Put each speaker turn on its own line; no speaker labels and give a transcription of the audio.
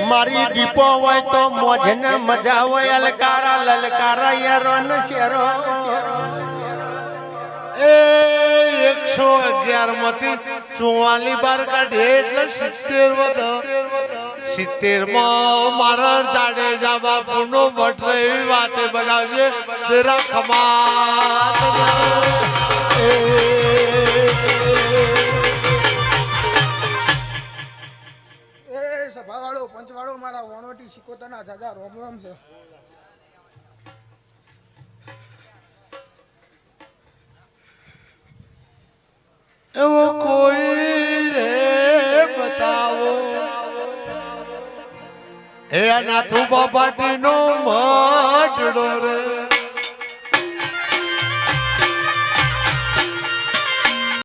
મારી દીપો હોય તો મોજને મજા હોય અલકારા લલકારા યારો ને શેરો
એ 111 માંથી 44 બાર કાઢે એટલે 70 વધો 70 માં મારા જાડેજા બાપુનો વટ એવી વાતે બનાવજે તેરા ખમાત
સભાવાળો પંચવાળો મારા વણોટી શીખોતાના દાદા રોમ રોમ છે.
એવો કોઈ રે બતાવો એ નાથુ બાપાટીનો માટડો રે